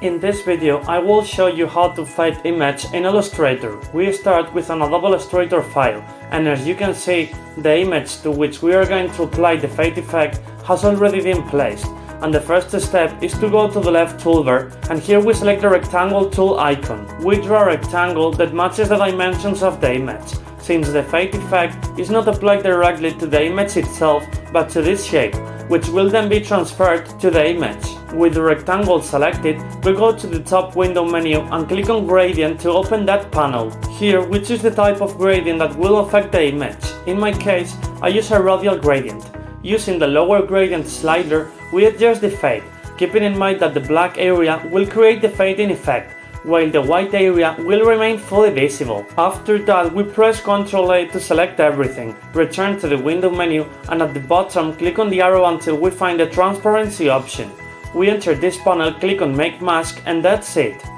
In this video, I will show you how to fade image in Illustrator. We start with an Adobe Illustrator file, and as you can see, the image to which we are going to apply the fade effect has already been placed. And the first step is to go to the left toolbar, and here we select the rectangle tool icon. We draw a rectangle that matches the dimensions of the image, since the fade effect is not applied directly to the image itself, but to this shape, which will then be transferred to the image. With the rectangle selected, we go to the top window menu and click on Gradient to open that panel. Here we choose the type of gradient that will affect the image. In my case, I use a radial gradient. Using the lower gradient slider, we adjust the fade, keeping in mind that the black area will create the fading effect, while the white area will remain fully visible. After that, we press Ctrl A to select everything, return to the window menu, and at the bottom click on the arrow until we find the transparency option. We enter this panel, click on Make Mask, and that's it.